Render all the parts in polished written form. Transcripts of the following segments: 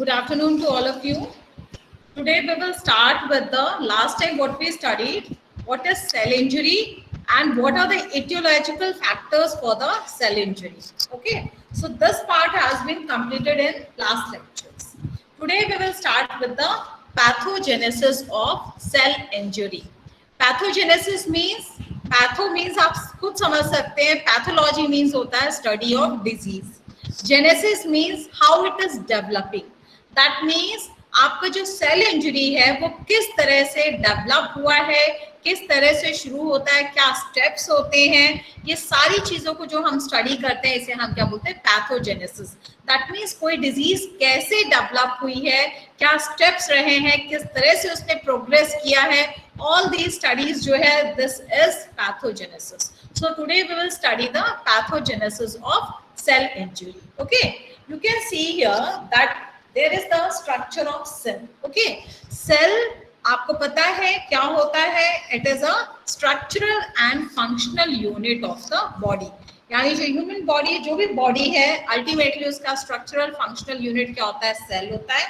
Good afternoon to all of you. Today we will start with the last time what we studied, what is cell injury and what are the etiological factors for the cell injury. Okay, so this part has been completed in last lectures. Today we will start with the pathogenesis of cell injury. Pathogenesis means, patho means आप खुद समझ सकते हैं, pathology means होता है study of disease, genesis means how it is developing, that means आपका जो cell injury है वो किस तरह से डेवलप हुआ है, किस तरह से शुरू होता है, क्या स्टेप्स होते हैं, ये सारी चीजों को जो हम स्टडी करते हैं इसे हम क्या बोलते हैं, पैथोजेनेसिस। दैट मीन्स कोई डिजीज कैसे डेवलप हुई है, क्या स्टेप्स रहे हैं, किस तरह से उसने प्रोग्रेस किया है, all these studies जो है, this is pathogenesis. So today we will study the pathogenesis of cell injury. Okay, you can see here that there is the structure of cell. Okay, cell आपको पता है क्या होता है, it is a structural and functional unit of the body. यानी जो human body, जो भी बॉडी है, अल्टीमेटली उसका स्ट्रक्चरल फंक्शनल यूनिट क्या होता है, सेल होता है.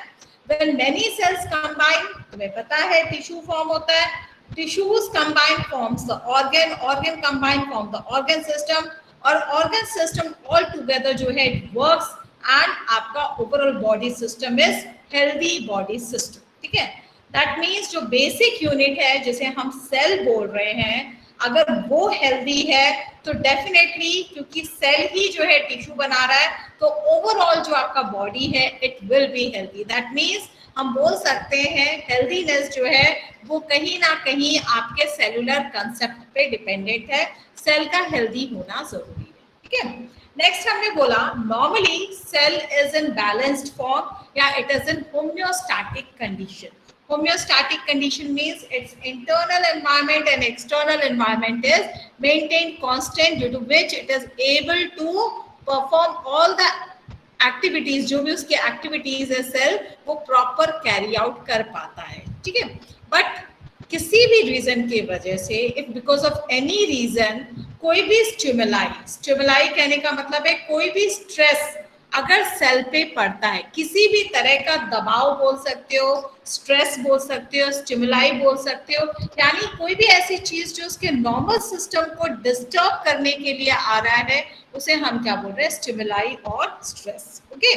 When many cells combine, तुम्हें पता है टिश्यू फॉर्म होता है, tissues combine forms the organ, organ combine form the organ system, और organ system all together जो है it works and आपका overall body system is healthy body system. ठीक है, that means जो basic unit है जिसे हम cell बोल रहे हैं, अगर वो हेल्दी है तो डेफिनेटली, क्योंकि सेल ही जो है टिश्यू बना रहा है, तो ओवरऑल जो आपका बॉडी है it will be healthy. That means हम बोल सकते हैं हेल्दीनेस जो है वो कहीं ना कहीं आपके सेलुलर कंसेप्ट पे डिपेंडेंट है, सेल का हेल्दी होना जरूरी है. ठीक है, नेक्स्ट हमने बोला normally cell is in balanced form या it is in homeostatic condition. Homeostatic condition means its internal environment and external environment is maintained constant, due to which it is able to perform all the activities, जो भी उसके activities है cell वो proper carry out कर पाता है. ठीक है, but किसी भी रीजन की वजह से, if because of any reason, कोई भी स्टिमुलाई कहने का मतलब है कोई भी स्ट्रेस अगर सेल पे पड़ता है, किसी भी तरह का दबाव बोल सकते हो, स्ट्रेस बोल सकते हो, स्टिमुलाई बोल सकते हो, यानी कोई भी ऐसी चीज जो उसके नॉर्मल सिस्टम को डिस्टर्ब करने के लिए आ रहा है, उसे हम क्या बोल रहे हैं, स्टिमुलाई और स्ट्रेस. ओके,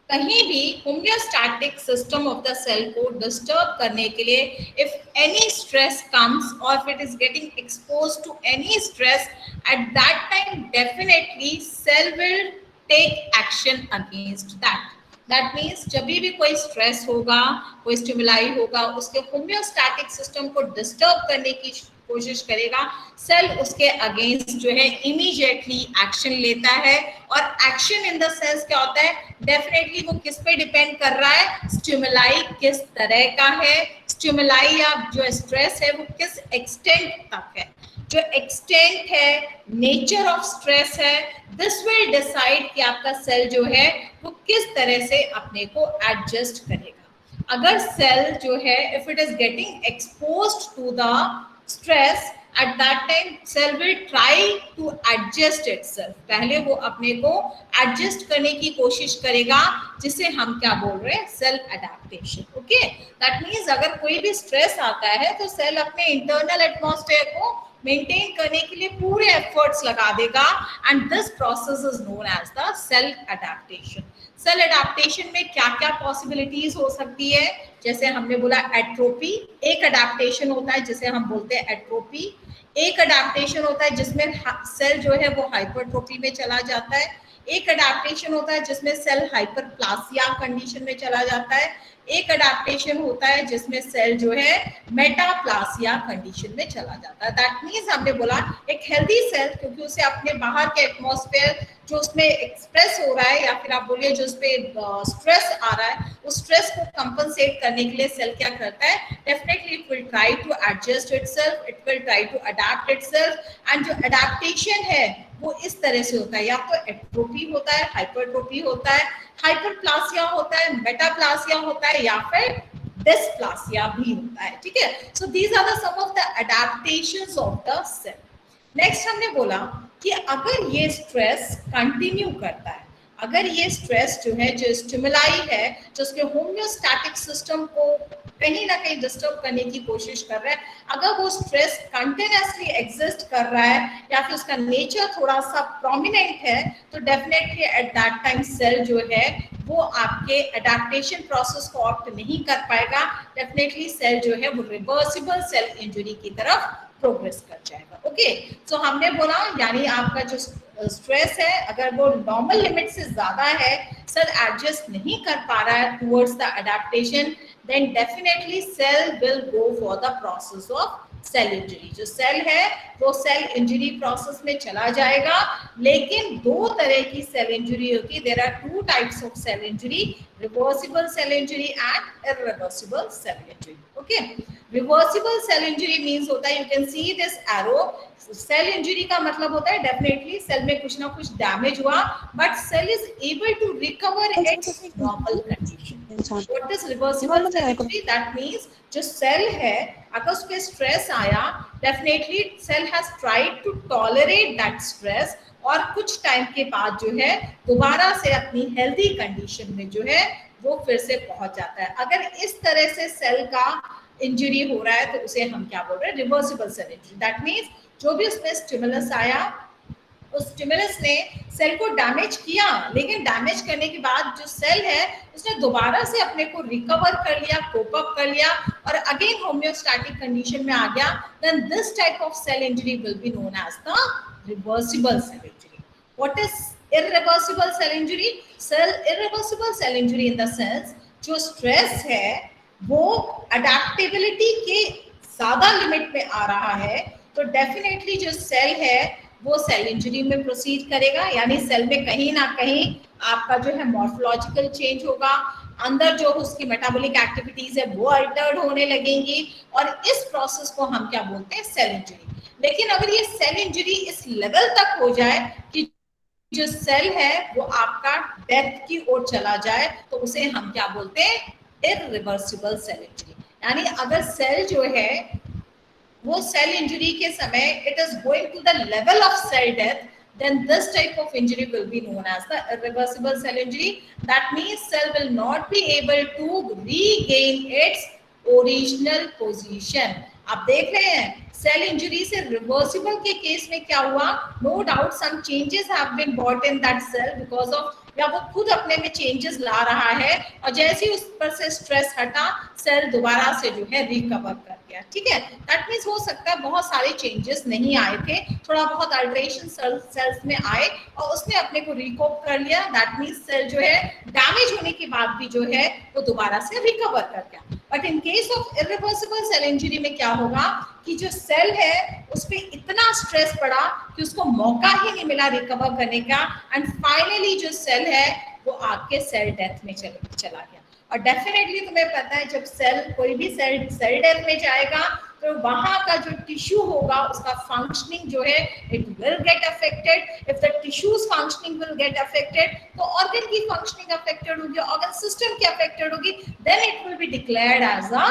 कहीं भी homeostatic system of the cell को डिस्टर्ब करने के लिए इफ एनी स्ट्रेस कम्स और if it is getting exposed to any stress, at that time definitely cell will take action against that. That means जब भी कोई स्ट्रेस होगा, कोई स्टिमुलाई होगा, उसके होम्योस्टैटिक सिस्टम को डिस्टर्ब करने की कोशिश करेगा, सेल उसके अगेंस्ट जो है इमीडिएटली एक्शन लेता है. और एक्शन इन द सेंस क्या होता है, डेफिनेटली वो किस पे डिपेंड कर रहा है, स्टिमुलाई किस तरह का है, स्टिमुलाई या जो स्ट्रेस है वो किस एक्सटेंट तक है, जो एक्सटेंट है, नेचर ऑफ स्ट्रेस है, दिस विल डिसाइड कि आपका सेल जो है वो किस तरह से अपने को एडजस्ट करेगा. अगर सेल जो है if it is getting exposed to the stress, at that time cell will try to adjust itself. पहले वो अपने को एडजस्ट करने की कोशिश करेगा, जिसे हम क्या बोल रहे हैं, self adaptation. Okay, that means अगर कोई भी स्ट्रेस आता है तो सेल अपने इंटरनल एटमॉस्फेयर को मेंटेन करने के लिए पूरे एफर्ट्स लगा देगा, and this process is known as the self adaptation. Cell adaptation में क्या क्या पॉसिबिलिटीज हो सकती है, जैसे हमने बोला एट्रोपी, एक अडेप्टेशन होता है जिसे हम बोलते हैं एट्रोपी. एक अडेप्टेशन होता है जिसमें सेल जो है वो हाइपरट्रोपी में चला जाता है. एक अडेप्टेशन होता है जिसमें सेल हाइपरप्लासिया कंडीशन में चला जाता है. एक अडेप्टेशन होता है जिसमें सेल जो है मेटाप्लासिया कंडीशन में चला जाता है. दैट मीन्स हमने बोला एक हेल्दी सेल, क्योंकि उसे अपने बाहर के एटमॉस्फेयर जो उसमें एक्सप्रेस हो रहा है, या फिर आप बोलिए जो उस पर स्ट्रेस आ रहा है, उस स्ट्रेस को कंपनसेट करने के लिए सेल क्या करता है, definitely it will try to adjust itself, it will try to adapt itself. And जो अडैप्टेशन है वो इस तरह से होता है, या तो एट्रोपी होता है, हाइपरट्रोपी होता है, हाइपरप्लासिया होता है, मेटाप्लासिया होता है, या फिर डिस्प्लासिया भी होता है. ठीक है, so these are the some of the adaptations of the cell. Next हमने बोला कि अगर ये स्ट्रेस कंटिन्यू करता है, अगर ये स्ट्रेस जो है, जो स्टिमुलाई है, जो उसके होम्योस्टैटिक सिस्टम को कहीं ना कहीं डिस्टर्ब करने की कोशिश कर रहा है, अगर वो स्ट्रेस कंटिन्यूसली एग्जिस्ट कर रहा है या फिर उसका नेचर थोड़ा सा प्रोमिनेंट है, तो definitely at that time cell जो है वो आपके अडेप्टेशन प्रोसेस को ऑप्ट नहीं कर पाएगा। डेफिनेटली सेल जो है वो रिवर्सिबल सेल इंजरी की तरफ प्रोग्रेस कर जाएगा। ओके, सो हमने बोला यानी आपका जो स्ट्रेस है अगर वो नॉर्मल लिमिट से ज्यादा है, सेल एडजस्ट नहीं कर पा रहा है towards the adaptation, then definitely cell will go for the process of cell injury. जो सेल है वो सेल इंजरी प्रोसेस में चला जाएगा। लेकिन दो तरह की सेल इंजरी होती है, there are two types of cell injury, reversible cell injury and irreversible cell injury. Okay, reversible cell injury means होता है, you can see this arrow, cell injury का मतलब होता है डेफिनेटली सेल में कुछ ना कुछ डैमेज हुआ but cell is able to recover its normal condition. What is reversible cell injury? That means जो सेल है अगर उस पे स्ट्रेस आया, definitely cell has tried to tolerate that stress और कुछ टाइम के बाद जो है दोबारा से अपनी हेल्दी कंडीशन में जो है वो फिर से पहुंच जाता है। अगर इस तरह से सेल का इंजरी हो रहा है तो उसे हम क्या बोल रहे हैं? Reversible cell injury. That means जो भी उसमें स्टिमुलस आया, उस स्टिमुलस ने सेल को डैमेज किया, लेकिन डैमेज करने के बाद जो सेल है उसने दोबारा से अपने को रिकवर कर लिया, कोप अप कर लिया और अगेन होम्योस्टैटिक कंडीशन में आ गया, then this type of cell injury will be known as the reversible cell injury. What is irreversible cell injury? Irreversible cell injury in the sense जो stress है वो adaptability के ज्यादा लिमिट में आ रहा है, तो डेफिनेटली जो सेल है वो सेल इंजरी में प्रोसीड करेगा। यानी सेल में कहीं ना कहीं आपका जो है मॉर्फोलॉजिकल चेंज होगा, अंदर जो उसकी मेटाबॉलिक एक्टिविटीज है वो अल्टर्ड होने लगेंगी और इस प्रोसेस को हम क्या बोलते हैं? Cell injury. लेकिन अगर ये सेल इंजरी इस लेवल तक हो जाए कि जो सेल है वो आपका डेथ की ओर चला जाए, तो उसे हम क्या बोलते हैं? Irreversible cell injury. यानी अगर सेल जो है वो सेल इंजरी के समय it is going to the level of cell death, then this type of injury will be known as the irreversible cell injury. That means cell will not be able to regain its original position. आप देख रहे हैं cell injury से reversible के case में क्या हुआ? No doubt some changes have been bought in that cell because of, या वो खुद अपने में चेंजेस ला रहा है और जैसे ही उस पर से स्ट्रेस हटा सेल दोबारा से जो है रिकवर कर गया। ठीक है, दैट मीन्स हो सकता है बहुत सारे चेंजेस नहीं आए थे, थोड़ा बहुत अल्टरेशन सेल्स में आए और उसने अपने को रिकॉप कर लिया। दैट मीन्स सेल जो है डैमेज होने के बाद भी जो है वो दोबारा से रिकवर कर गया। But in case of irreversible cell injury में क्या होगा कि जो सेल है उस पर इतना स्ट्रेस पड़ा कि उसको मौका ही नहीं मिला रिकवर करने का एंड फाइनली जो सेल है वो आपके सेल डेथ में चला गया। और डेफिनेटली तुम्हें पता है जब सेल कोई भी सेल डेथ में जाएगा तो वहां का जो टिश्यू होगा उसका फंक्शनिंग जो है it will get affected. If the tissues functioning will get affected तो ऑर्गन की फंक्शनिंग अफेक्टेड होगी, ऑर्गन सिस्टम की अफेक्टेड होगी, then it will be declared as a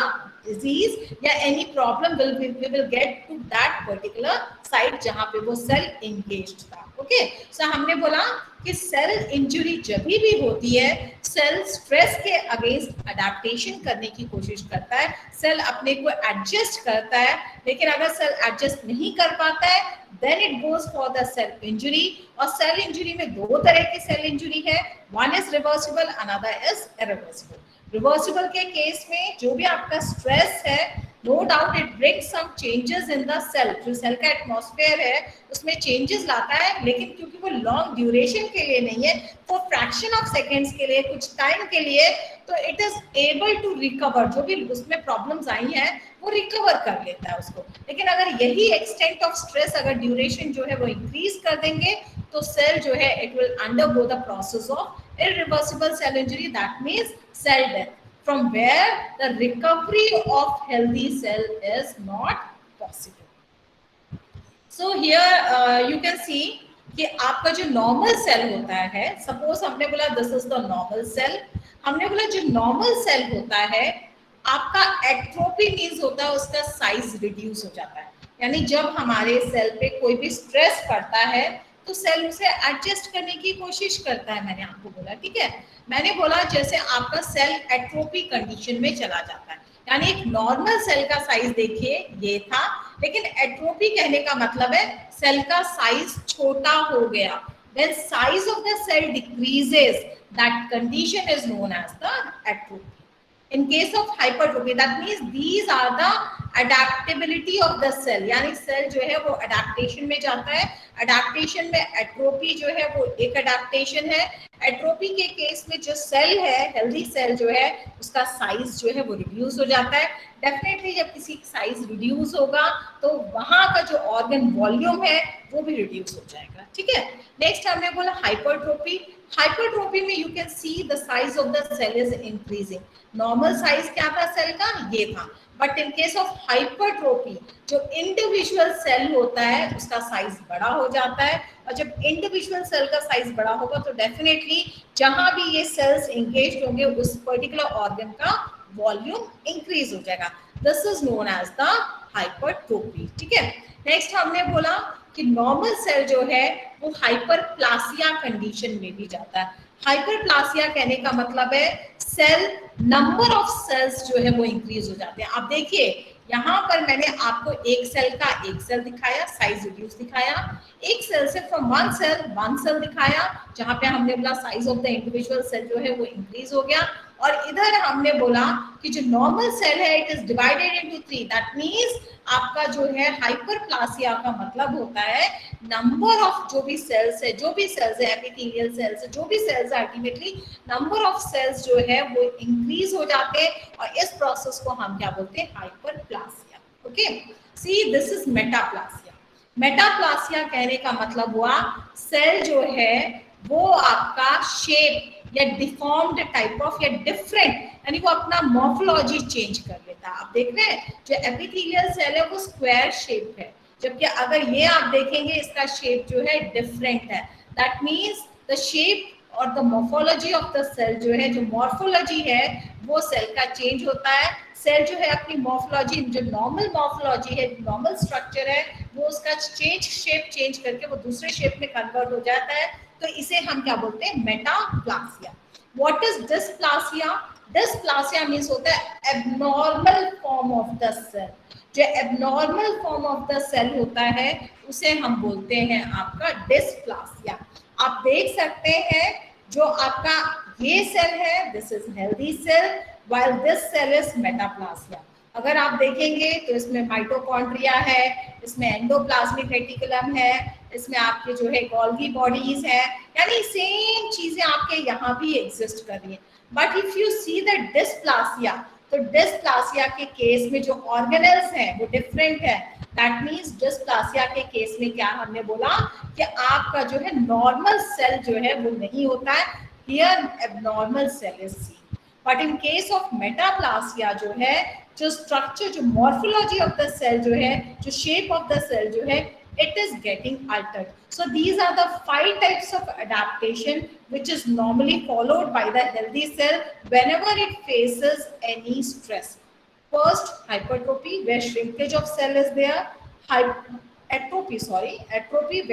disease या any problem will get to that particular site जहां पे वो cell engaged था। ओके, सो हमने बोला कि सेल इंजरी जब भी होती है सेल स्ट्रेस के अगेंस्ट अडेप्टेशन करने की कोशिश करता है, सेल अपने को एडजस्ट करता है, लेकिन अगर सेल एडजस्ट नहीं कर पाता है then it goes for the cell injury. और सेल इंजरी में दो तरह की सेल इंजरी है, one is reversible, another is irreversible. Reversible के केस में जो भी आपका स्ट्रेस है no doubt it brings some changes in the cell, जो सेल का एटमॉस्फेयर है उसमें चेंजेस लाता है, लेकिन क्योंकि वो लॉन्ग ड्यूरेशन के लिए नहीं है, वो फ्रैक्शन ऑफ सेकेंड्स के लिए, कुछ टाइम के लिए, तो it is able to recover. जो भी उसमें प्रॉब्लम्स आई हैं वो रिकवर कर लेता है उसको। लेकिन अगर यही एक्सटेंट ऑफ स्ट्रेस अगर ड्यूरेशन जो है वो इंक्रीज कर देंगे तो सेल जो है it will undergo the process of irreversible cell injury, that means cell death, from where the recovery of healthy cell is not possible. So here you can see कि आपका जो नॉर्मल सेल होता है, suppose हमने बोला this is the normal cell, हमने बोला जो नॉर्मल सेल होता है आपका एट्रोपी मीन्स होता है उसका साइज रिड्यूस हो जाता है। यानी जब हमारे सेल पे कोई भी स्ट्रेस पड़ता है तो सेल उसे एडजस्ट करने की कोशिश करता है, मैंने आपको बोला, ठीक है। मैंने बोला जैसे आपका सेल एट्रोफी कंडीशन में चला जाता है, यानी एक नॉर्मल सेल का साइज देखिए ये था, लेकिन एट्रोफी कहने का मतलब है सेल का साइज छोटा हो गया। When size of the cell decreases, that condition is known as the atrophy. In case of hypertrophy, that means these are the adaptability of the cell, यानी सेल जो है वो अडेप्टेशन में जाता है। अडेप्टेशन में एट्रोफी जो है वो एक अडेप्टेशन है। एट्रोफी के केस में जो सेल है, हेल्दी सेल जो है, उसका साइज जो है वो रिड्यूस हो जाता है। डेफिनेटली जब किसी का साइज रिड्यूस होगा तो वहां का जो ऑर्गन वॉल्यूम है वो भी रिड्यूस हो जाएगा, ठीक है। नेक्स्ट हमने बोला हाइपरट्रोफी। हाइपरट्रोफी में you can see the size of the cell is increasing. Normal size क्या था सेल का, ये था, but in case of hypertrophy जो इंडिविजुअल सेल होता है उसका साइज बड़ा हो जाता है, और जब इंडिविजुअल सेल का साइज बड़ा होगा तो डेफिनेटली जहां भी ये सेल्स एंगेज होंगे उस पर्टिकुलर ऑर्गन का वॉल्यूम इंक्रीज हो जाएगा। This is known as the hypertrophy, ठीक है। नेक्स्ट हमने बोला कि नॉर्मल सेल जो है वो हाइपरप्लासिया कंडीशन में भी जाता है। हाइपरप्लासिया कहने का मतलब है सेल नंबर ऑफ सेल्स जो है वो इंक्रीज हो जाते हैं। आप देखिए यहाँ पर मैंने आपको एक सेल दिखाया, साइज रिड्यूस दिखाया, एक सेल से फ्रॉम वन सेल दिखाया, जहां पे हमने बोला size of the individual cell जो है वो इंक्रीज हो गया। और इधर हमने बोला कि जो नॉर्मल सेल है it is divided into 3, that means आपका जो है हाइपरप्लासिया का मतलब होता है नंबर ऑफ जो भी सेल्स है एपिथेलियल सेल्स है, जो भी सेल्स है, अल्टीमेटली नंबर ऑफ सेल्स जो है वो इंक्रीज हो जाते हैं, और इस प्रोसेस को हम क्या बोलते हैं, hyperplasia. Okay, see this is metaplasia. Metaplasia कहने का मतलब हुआ सेल जो है वो आपका शेप या डिफॉर्म्ड टाइप ऑफ या डिफरेंट, यानी वो अपना मॉर्फोलॉजी चेंज कर लेता है। आप देख रहे हैं जो एपिथेलियल सेल है वो स्क्वायर शेप है, जबकि अगर ये आप देखेंगे इसका शेप जो है डिफरेंट है। दैट मींस द शेप और the morphology of the cell जो है, जो मॉर्फोलॉजी है वो सेल का चेंज होता है। सेल जो है अपनी मॉर्फोलॉजी, जो नॉर्मल मॉर्फोलॉजी है, नॉर्मल स्ट्रक्चर है, वो उसका शेप चेंज करके वो दूसरे शेप में कन्वर्ट हो जाता है, तो इसे हम क्या बोलते हैं, metaplasia. What is dysplasia? Dysplasia means होता है abnormal form of the cell. जो abnormal form of the cell होता है उसे हम बोलते हैं आपका डिस्प्लासिया। आप देख सकते हैं जो आपका ये सेल है, this is healthy cell, while this cell is metaplasia. अगर आप देखेंगे तो इसमें माइटोकॉन्ड्रिया है, इसमें एंडोप्लाज्मिक रेटिकुलम है, इसमें आपके जो है गोल्गी बॉडीज है, यानी सेम चीजें आपके यहाँ भी एग्जिस्ट कर रही है। But if you see the dysplasia, तो डिस्प्लासिया के केस में जो ऑर्गेनेल्स हैं वो डिफरेंट है। दैट मींस डिस्प्लासिया के केस में क्या हमने बोला कि आपका जो है नॉर्मल सेल जो है वो नहीं होता है, here abnormal cell is seen. But in case of metaplasia जो है, जो स्ट्रक्चर, जो मॉर्फोलॉजी ऑफ द सेल जो है, जो शेप ऑफ द सेल जो है, it is getting altered. So these are the 5 types of adaptation which is normally followed by the healthy cell whenever it faces any stress. First, hypertrophy, where shrinkage of cell is there. Atrophy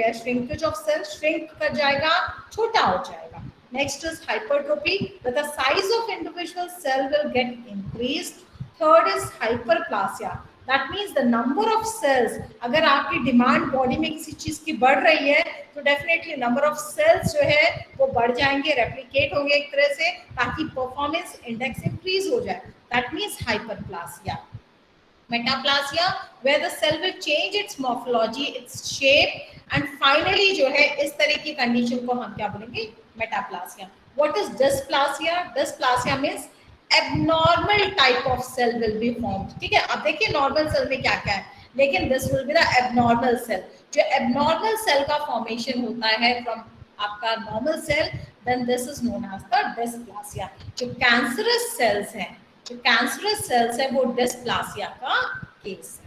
where shrinkage of cell shrink कर जाएगा, छोटा हो जाएगा. Next is hypertrophy, where the size of individual cell will get increased. Third is hyperplasia. That means the number of cells, अगर आपकी demand body में किसी चीज की बढ़ रही है तो डेफिनेटली नंबर ऑफ सेल्स जो है वो बढ़ जाएंगे, रेप्लिकेट होंगे एक तरह से, ताकि परफॉर्मेंस इंडेक्स इंक्रीज हो जाए। That means hyperplasia. Metaplasia where the cell will change its morphology, its shape, and finally जो है इस तरह की कंडीशन को हम क्या बोलेंगे, metaplasia. What is dysplasia? Dysplasia means abnormal type of cell will be formed. ठीक है, अब देखिए नॉर्मल सेल में क्या क्या है, लेकिन this will be the abnormal cell. जो एबनॉर्मल सेल का फॉर्मेशन होता है फ्रॉम आपका normal cell, then this is known as the dysplasia. जो कैंसरस सेल्स हैं वो डिस्प्लासिया का केस है।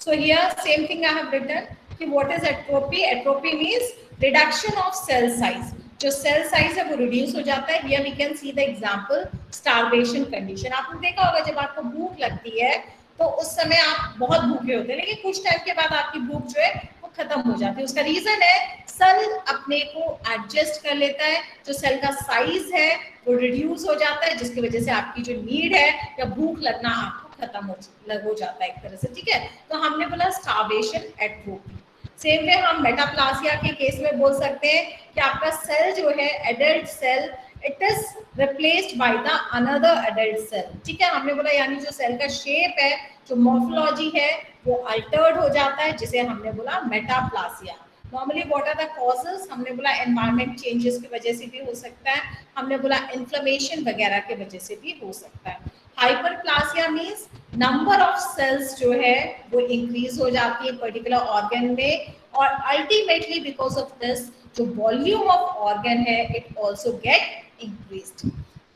So here same thing I have written कि what is atrophy? Atrophy means reduction of cell size. जो सेल साइज है वो रिड्यूस हो जाता है। Here we can see the example starvation condition. आपने देखा होगा जब आपको भूख लगती है तो उस समय आप बहुत भूखे होते हैं, लेकिन कुछ टाइम के बाद आपकी भूख जो है वो खत्म हो जाती है। उसका रीजन है सेल अपने को एडजस्ट कर लेता है, जो सेल का साइज है वो रिड्यूस हो जाता है, जिसकी वजह से आपकी जो नीड है या भूख लगना आपको खत्म हो जाता है एक तरह से, ठीक है। तो हमने बोला स्टार्वेशन, एट्रोफी। सेम वे हम मेटाप्लासिया के केस में बोल सकते हैं कि आपका सेल जो है adult cell, it is replaced by the another adult cell, ठीक है। हमने बोला यानी जो सेल का शेप है, जो मॉर्फोलॉजी है वो अल्टर्ड हो जाता है, जिसे हमने बोला metaplasia. Normally what are the causes, हमने बोला एनवायरमेंट चेंजेस की वजह से भी हो सकता है, हमने बोला इन्फ्लेमेशन वगैरह की वजह से भी हो सकता है। Hyperplasia means number of cells जो है वो इंक्रीज हो जाती है पर्टिकुलर ऑर्गन में, और अल्टीमेटली बिकॉज ऑफ दिस जो वॉल्यूम ऑफ ऑर्गन है it also get increased.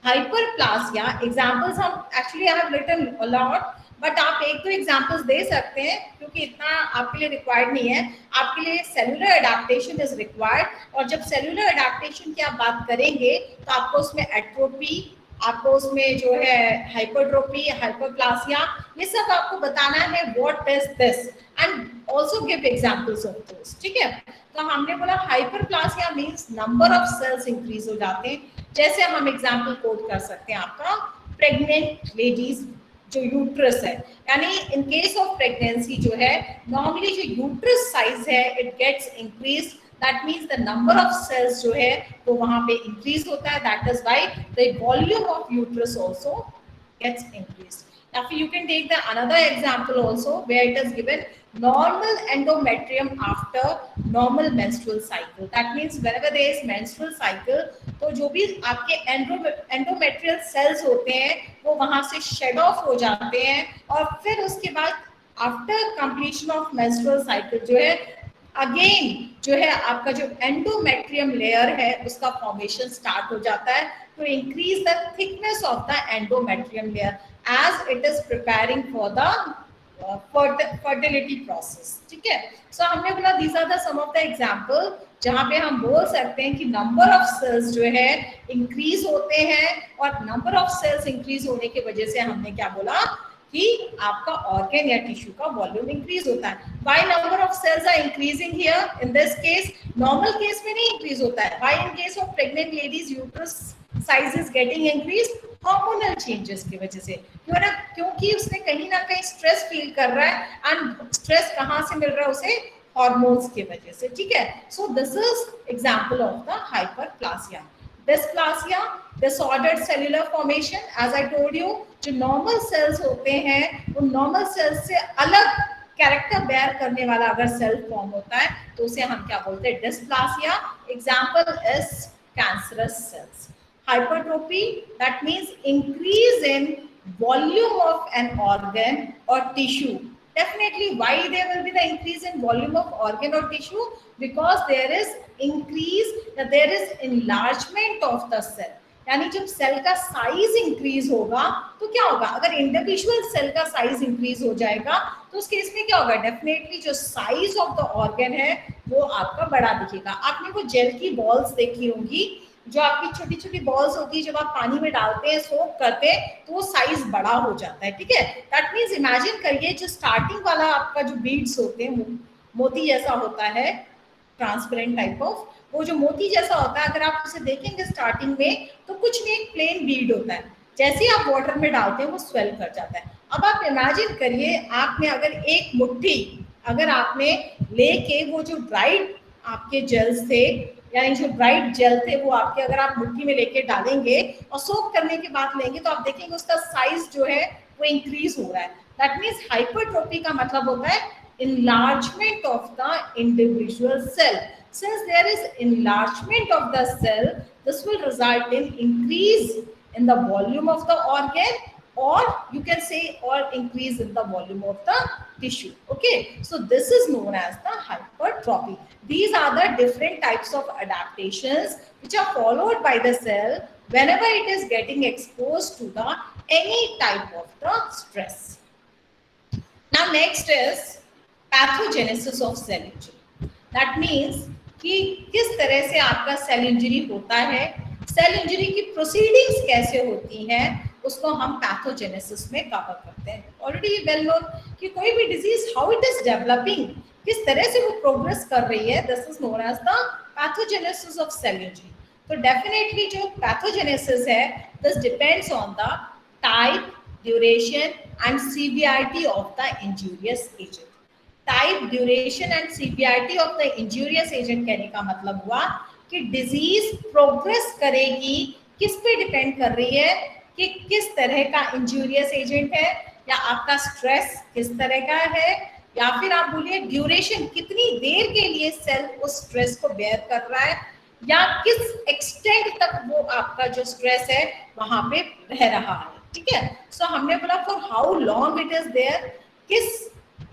Hyperplasia examples हम actually I have written a lot, but आप एक दो एग्जांपल्स दे सकते हैं क्योंकि इतना आपके लिए रिक्वायर्ड नहीं है। आपके लिए सेलुलर एडेप्टेशन इज रिक्वायर्ड, और जब सेलुलर एडेप्टेशन की आप बात करेंगे तो आपको उसमें एट्रोपी, आपको उसमें जो है हाइपरट्रोपी, हाइपरप्लासिया, ये सब आपको बताना है what is this and also give examples of those, ठीक है। तो हमने बोला hyperplasia means number of cells increase हो जाते हैं। जैसे हम एग्जांपल कोट कर सकते हैं आपका प्रेग्नेंट लेडीज जो यूट्रस है, यानी इन केस ऑफ प्रेगनेंसी जो है नॉर्मली जो यूट्रस साइज है it gets increase, that means the number of cells जो है वो वहां पे इंक्रीज होता है, that is why the volume of uterus also gets increased. Now you can take the another example also where it is given normal endometrium after normal menstrual cycle. That means whenever there is menstrual cycle, तो जो भी आपके endometrial sales होते हैं वो वहां से shade of हो जाते हैं, और फिर उसके बाद after completion of menstrual cycle जो है अगेन जो है आपका जो एंडोमेट्रियम लेयर है उसका फॉर्मेशन स्टार्ट हो जाता है to increase the thickness of the endometrium layer as it is preparing for the fertility process, ठीक है। सो हमने बोला these are the some of the example जहाँ पे हम बोल सकते हैं कि नंबर ऑफ सेल्स जो है इंक्रीज होते हैं, और नंबर ऑफ सेल्स इंक्रीज होने की वजह से हमने क्या बोला कि आपका ऑर्गन या टिश्यू का वॉल्यूम इंक्रीज होता है। Why number of cells are increasing here in this case, normal case में नहीं इंक्रीज होता है। Why in case of pregnant ladies uterus size is getting increase, hormonal changes की वजह से, क्यों ना, क्योंकि उसने कहीं ना कहीं स्ट्रेस फील कर रहा है, एंड स्ट्रेस कहाँ से मिल रहा है उसे, हार्मोन्स की वजह से, ठीक है। So this is example of the hyperplasia. Dysplasia, disordered cellular formation, as I told you, जो नॉर्मल सेल्स होते हैं उन नॉर्मल सेल्स से अलग कैरेक्टर बेयर करने वाला अगर सेल फॉर्म होता है तो उसे हम क्या बोलते हैं, dysplasia. Example is cancerous cells. Hypertrophy, that means increase in volume of an organ or tissue. Definitely, why there will be the increase in volume of organ or tissue? Because there is increase, there is enlargement of the cell. यानी जब cell का size increase होगा तो क्या होगा, अगर individual cell का size increase हो जाएगा तो उस केस में क्या होगा, डेफिनेटली जो साइज ऑफ द ऑर्गन है वो आपका बड़ा दिखेगा। आपने वो जेल की बॉल्स देखी होंगी, जो आपकी छोटी छोटी बॉल्स होती है, जब आप पानी में डालते हैं, सोक करते हैं, तो वो साइज बड़ा हो जाता है, ठीक है। दैट मींस इमेजिन करिए जो स्टार्टिंग वाला आपका जो बीड्स होते हैं, मोती जैसा होता है, ट्रांसपेरेंट टाइप ऑफ, वो जो मोती जैसा होता है, अगर आप उसे देखेंगे स्टार्टिंग में तो कुछ नहीं, एक प्लेन बीड होता है, जैसे ही आप वाटर में डालते हैं वो स्वेल कर जाता है। अब आप इमेजिन करिए आपने अगर एक मुट्ठी अगर आपने लेके वो जो ड्राइड आपके जेल्स थे, यानी जो ब्राइट जेल थे वो आपके अगर आप मुट्ठी में लेके डालेंगे और सोक करने के बाद लेंगे तो आप देखेंगे उसका साइज जो है वो इंक्रीज हो रहा है। दैट मींस हाइपरट्रोफी का मतलब होता है enlargement of the individual cell. Since there is enlargement of the cell, this will result in increase in the volume of the organ, or you can say or increase in the volume of the tissue. Okay, so this is known as the hypertrophy. These are the different types of adaptations which are followed by the cell whenever it is getting exposed to the any type of the stress. Now next is pathogenesis of cell injury. That means कि किस तरह से आपका cell injury होता है, cell injury की proceedings कैसे होती हैं, उसको हम पैथोजेनेसिस में कवर करते हैं। ऑलरेडी वेल नोन कि कोई भी disease how it is developing, किस तरह से वो प्रोग्रेस कर रही है, this is known as the pathogenesis of cell injury. तो डेफिनेटली जो पैथोजेनेसिस है this depends on the type, duration and severity of the injurious agent. Type, duration and severity of the injurious agent कहने का मतलब हुआ कि disease progress करेगी किस पे डिपेंड कर रही है कि किस तरह का इंजूरियस एजेंट है, या आपका स्ट्रेस किस तरह का है, या फिर आप बोलिए ड्यूरेशन, कितनी देर के लिए सेल उस स्ट्रेस को बेयर कर रहा है, या किस एक्सटेंट तक वो आपका जो स्ट्रेस है वहां पे रह रहा है। ठीक है, सो हमने बोला for how long it is there, किस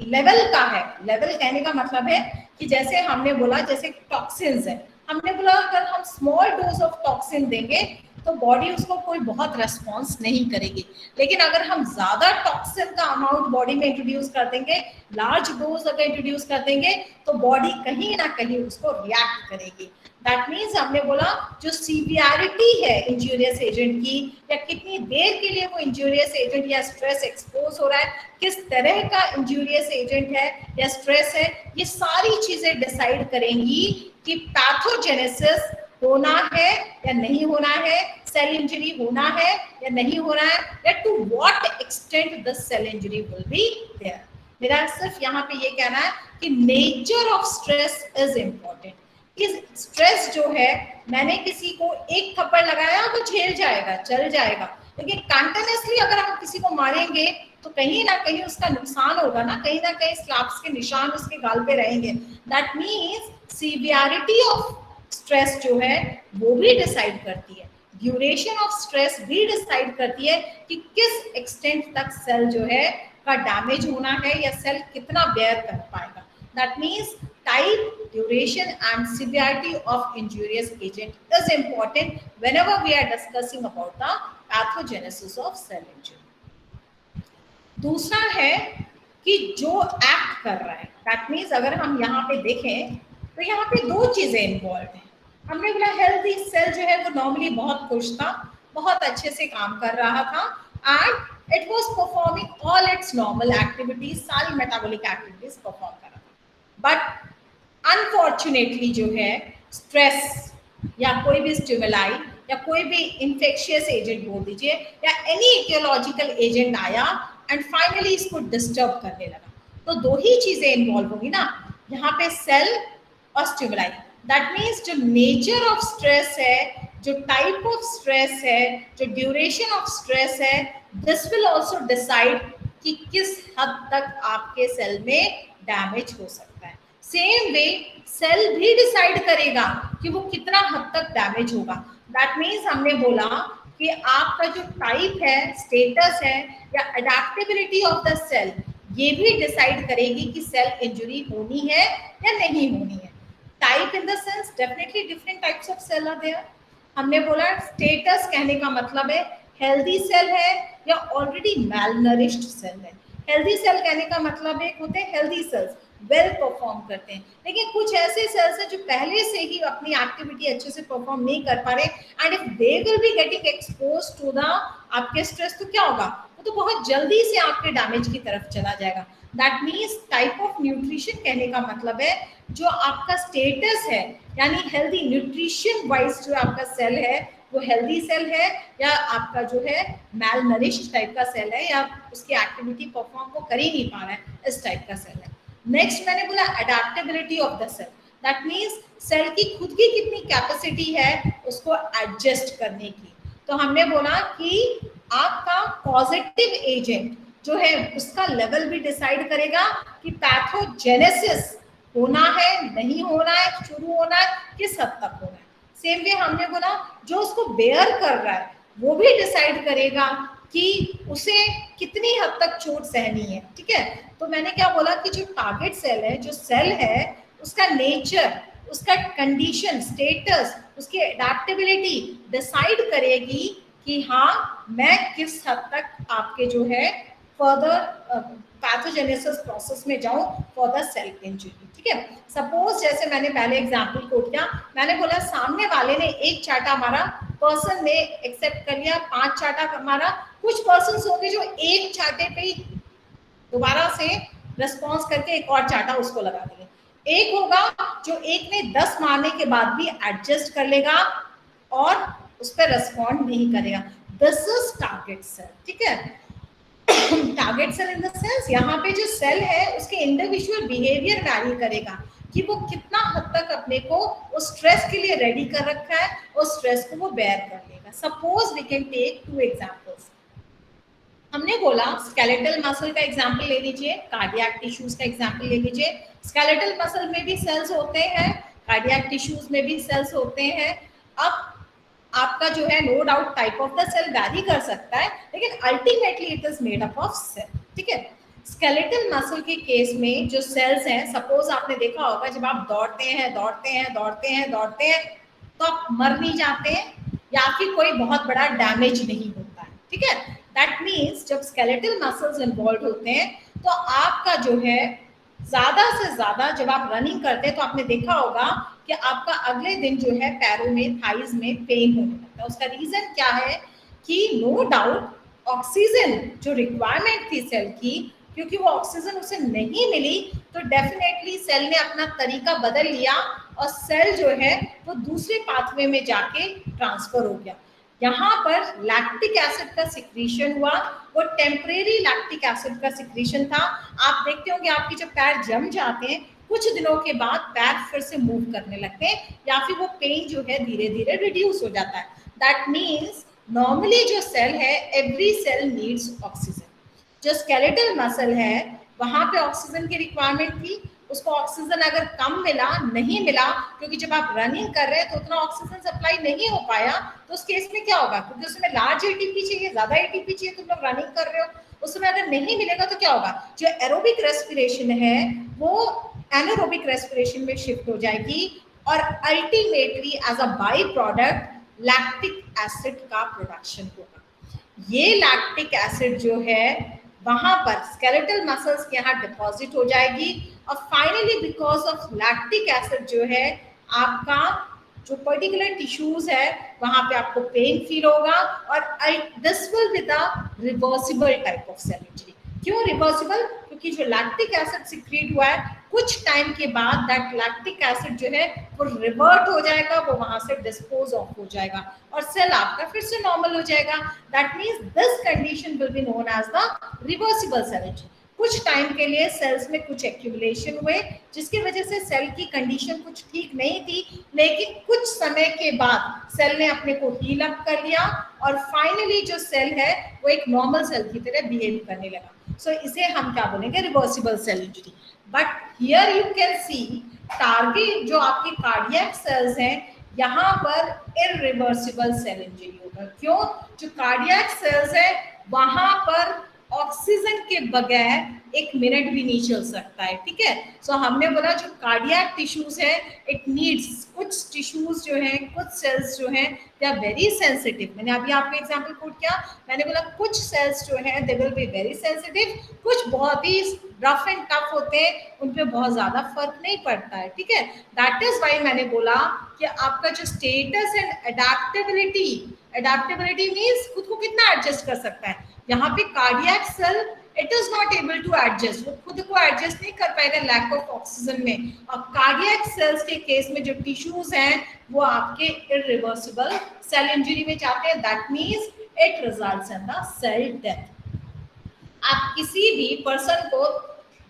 लेवल का है। लेवल कहने का मतलब है कि जैसे हमने बोला जैसे टॉक्सिन्स है, हमने बोला अगर हम स्मॉल डोज ऑफ टॉक्सिन देंगे तो बॉडी उसको कोई बहुत रेस्पॉन्स नहीं करेगी, लेकिन अगर हम ज्यादा टॉक्सिन का अमाउंट बॉडी में इंट्रोड्यूस कर देंगे, लार्ज डोज अगर इंट्रोड्यूस कर देंगे तो बॉडी कहीं ना कहीं उसको रिएक्ट करेगी। दैट मीन्स हमने बोला जो सीवियरिटी है इंजूरियस एजेंट की, या कितनी देर के लिए वो इंजूरियस एजेंट या स्ट्रेस एक्सपोज हो रहा है, किस तरह का इंजूरियस एजेंट है या स्ट्रेस है, ये सारी चीजें डिसाइड करेंगी कि पैथोजेनेसिस होना है या नहीं होना है, सेल इंजरी होना है या नहीं होना है, या to what extent the cell injury will be there. मेरा सिर्फ यहाँ पे ये कहना है कि nature of stress is important. इस स्ट्रेस जो है, मैंने किसी को एक थप्पड़ लगाया वो झेल जाएगा, चल जाएगा, लेकिन कंटिन्यूअसली अगर हम किसी को मारेंगे तो कहीं ना कहीं उसका नुकसान होगा ना, कहीं ना कहीं स्लैप्स के निशान उसके गाल पे रहेंगे। That means severity of stress जो है वो भी डिसाइड करती है, ड्यूरेशन ऑफ स्ट्रेस भी डिसाइड करती है कि किस एक्सटेंट तक सेल जो है का डैमेज होना है या सेल कितना बेयर कर पाएगा। That means type, duration and severity of injurious agent is important whenever we are discussing about the pathogenesis of cell injury. दूसरा है कि जो एक्ट कर रहा है, दैट मीन्स अगर हम यहाँ पे देखें तो यहाँ पे दो चीजें इन्वॉल्व हैं। हमने बोला हेल्दी सेल जो है वो नॉर्मली बहुत खुश था, बहुत अच्छे से काम कर रहा था, and it was performing all it's normal activities, सारी मेटाबॉलिक एक्टिविटीज परफॉर्म कर रहा था। बट अनफॉर्चुनेटली जो है स्ट्रेस या कोई भी स्टिमुलाई या कोई भी इंफेक्शियस एजेंट बोल दीजिए या एनी इटियोलॉजिकल एजेंट आया एंड फाइनली इसको डिस्टर्ब करने लगा, तो दो ही चीजें इन्वॉल्व होंगी ना यहाँ पे, सेल और स्टिमुलाई। दैट मीन्स जो नेचर ऑफ स्ट्रेस है, जो टाइप ऑफ स्ट्रेस है, जो ड्यूरेशन ऑफ स्ट्रेस है, दिस विल ऑल्सो डिसाइड कि किस हद तक आपके सेल में डैमेज हो सकता है। सेम वे सेल भी डिसाइड करेगा कि वो कितना हद तक डैमेज होगा। दैट मीन्स हमने बोला कि आपका जो टाइप है, स्टेटस है या अडेप्टेबिलिटी ऑफ द सेल, ये भी डिसाइड करेगी कि सेल इंजरी होनी है या नहीं होनी है। Type in the sense definitely different types of cell are there. हमने बोला स्टेटस कहने का मतलब है हेल्दी सेल है या ऑलरेडी मैलनरिश्ड सेल है। हेल्दी सेल कहने का मतलब है होते हैं हेल्दी सेल्स, वेल परफॉर्म करते हैं, लेकिन कुछ ऐसे सेल्स हैं जो पहले से ही अपनी एक्टिविटी अच्छे से परफॉर्म नहीं कर पा रहे, and if they will be getting expose to the आपके स्ट्रेस, तो क्या होगा, वो तो बहुत जल्दी से आपके डैमेज की तरफ चला जाएगा। That means type of nutrition कहने का मतलब है जो आपका स्टेटस है, यानी हेल्दी न्यूट्रिशन वाइज जो आपका सेल है वो हेल्दी सेल है या आपका जो है मैल नरिश्ड टाइप का सेल है या उसकी एक्टिविटी परफॉर्म वो कर ही नहीं पा रहा है, इस टाइप का सेल है। नेक्स्ट मैंने बोला adaptability of the cell. That means cell की खुद की कितनी कैपेसिटी है उसको एडजस्ट करने की। तो हमने बोला कि आपका पॉजिटिव एजेंट जो है उसका लेवल भी डिसाइड करेगा कि पैथोजेनेसिस होना है, नहीं होना है, शुरू होना है, किस हद तक होना है। सेम वे हमने बोला जो उसको बेयर कर रहा है वो भी डिसाइड करेगा कि उसे कितनी हद तक चोट सहनी है। ठीक है, तो मैंने क्या बोला कि जो टारगेट सेल है, जो सेल है, उसका नेचर, उसका कंडीशन, स्टेटस, उसकी एडेप्टेबिलिटी डिसाइड करेगी कि हाँ मैं किस हद तक आपके जो है फर्दर पैथोजेनेसिस प्रोसेस में जाऊं फॉर द सेल इंजरी, ठीक है। सपोज जैसे मैंने पहले एग्जांपल कोट किया, मैंने बोला सामने वाले ने एक चाटा मारा, पर्सन ने एक्सेप्ट कर लिया, 5 चाटा मारा, कुछ पर्सन होंगे जो एक चाटे पे ही दोबारा से रिस्पॉन्स करके एक और चाटा उसको लगा देंगे, एक होगा जो एक ने 10 मारने के बाद भी एडजस्ट कर लेगा और उस पर रेस्पॉन्ड नहीं करेगा। दिस इज टारगेट सेल, ठीक है। Target cell in the sense यहाँ पे जो सेल है उसके इंडिविजुअल बिहेवियर वैरी करेगा कि वो कितना हद तक अपने को उस स्ट्रेस के लिए रेडी कर रखा है, उस स्ट्रेस को वो बेयर कर लेगा। Suppose we can take 2 examples. हमने बोला स्केलेटल मसल का एग्जांपल ले लीजिए, कार्डियक टिश्यूज का एग्जांपल ले लीजिए। स्केलेटल मसल में भी सेल्स होते हैं, कार्डियक टिश्यूज में भी सेल्स होते हैं। अब आपका जो है no doubt type of the cell vary कर सकता है, लेकिन ultimately it is made up of cell, ठीक है। स्केलेटल मसल के केस में जो सेल्स हैं, सपोज आपने देखा होगा जब आप दौड़ते हैं दौड़ते हैं दौड़ते हैं दौड़ते हैं तो आप मर नहीं जाते हैं या फिर कोई बहुत बड़ा डैमेज नहीं होता है, ठीक है। दैट मीन्स जब स्केलेटल मसल्स इन्वॉल्व होते हैं तो आपका जो है ज्यादा से ज्यादा जब आप रनिंग करते हैं तो आपने देखा होगा कि आपका अगले दिन जो है पैरों में, थाइज में पेन होने लगता है। उसका रीजन क्या है कि नो डाउट ऑक्सीजन जो रिक्वायरमेंट थी सेल की, क्योंकि वो ऑक्सीजन उसे नहीं मिली तो डेफिनेटली सेल ने अपना तरीका बदल लिया और सेल जो है वो दूसरे पाथवे में जाके ट्रांसफर हो गया। यहाँ पर लैक्टिक एसिड का सिक्रीशन हुआ, वो टेम्परेरी लैक्टिक एसिड का सिक्रीशन था। आप देखते होंगे आपके जब पैर जम जाते हैं कुछ दिनों के बाद पैर फिर से मूव करने लगते हैं या फिर वो पेन जो है धीरे धीरे रिड्यूस हो जाता है। दैट मीन्स नॉर्मली जो सेल है एवरी सेल नीड्स ऑक्सीजन। जो स्केलेटल मसल है वहां पे ऑक्सीजन की रिक्वायरमेंट थी, उसको ऑक्सीजन अगर कम मिला, नहीं मिला, क्योंकि जब आप रनिंग कर रहे हैं तो उतना ऑक्सीजन सप्लाई नहीं हो पाया, तो उस केस में क्या होगा, क्योंकि उसमें लार्ज एटीपी चाहिए, ज्यादा एटीपी चाहिए, तुम लोग रनिंग कर रहे हो, उस समय अगर नहीं मिलेगा तो क्या होगा, जो एरोबिक रेस्पिरेशन है वो एनारोबिक रेस्पिरेशन में शिफ्ट हो जाएगी और ultimately as a by product lactic acid का प्रोडक्शन होगा। ये लैक्टिक एसिड जो है वहां पर स्केलेटल मसल्स के यहाँ डिपॉजिट हो जाएगी और finally because of lactic acid जो है आपका जो पर्टिकुलर टिश्यूज है वहां पे आपको पेन फील होगा और this will be the reversible type of cell injury. क्यों रिवर्सिबल? क्योंकि जो लैक्टिक एसिड सिक्रीट हुआ है कुछ टाइम के बाद दैट लैक्टिक एसिड जो है वो रिवर्ट हो जाएगा, वो वहां से डिस्पोज ऑफ हो जाएगा और सेल आपका फिर से नॉर्मल हो जाएगा। That means this condition will be known as the reversible cell injury. कुछ टाइम के लिए सेल्स में कुछ एक्यूमुलेशन हुए जिसकी वजह से सेल की कंडीशन कुछ ठीक नहीं थी, लेकिन कुछ समय के बाद सेल ने अपने को हील अप कर लिया और फाइनली जो सेल है वो एक नॉर्मल सेल की तरह बिहेव करने लगा। सो इसे हम क्या बोलेंगे, reversible cell injury. But here you can see target जो आपके कार्डियक सेल्स हैं यहाँ पर इरिवर्सिबल सेल इंजरी होगा। क्यों? जो कार्डियक सेल्स है वहां पर ऑक्सीजन के बगैर 1 मिनट भी नहीं चल सकता है, ठीक है। सो हमने बोला जो कार्डियक टिश्यूज है इट नीड्स, कुछ टिश्यूज जो हैं, कुछ सेल्स जो हैं दे आर वेरी सेंसिटिव। मैंने अभी आपको एग्जांपल कोट किया, मैंने बोला कुछ सेल्स जो हैं दे विल बी वेरी सेंसिटिव, कुछ बहुत ही रफ एंड टफ होते हैं, उन पे बहुत ज्यादा फर्क नहीं पड़ता है, ठीक है। दैट इज वाई मैंने बोला कि आपका जो status and adaptability, adaptability means खुद को कितना एडजस्ट कर सकता है। यहाँ पे cardiac cell it is not able to adjust, वो खुद को एडजस्ट नहीं कर पाएगा लैक ऑफ ऑक्सीजन में। और कार्डियक सेल्स के केस में जो टिश्यूज हैं वो आपके इरिवर्सिबल सेल इंजरी में जाते हैं। That means it results in the cell death. आप किसी भी पर्सन को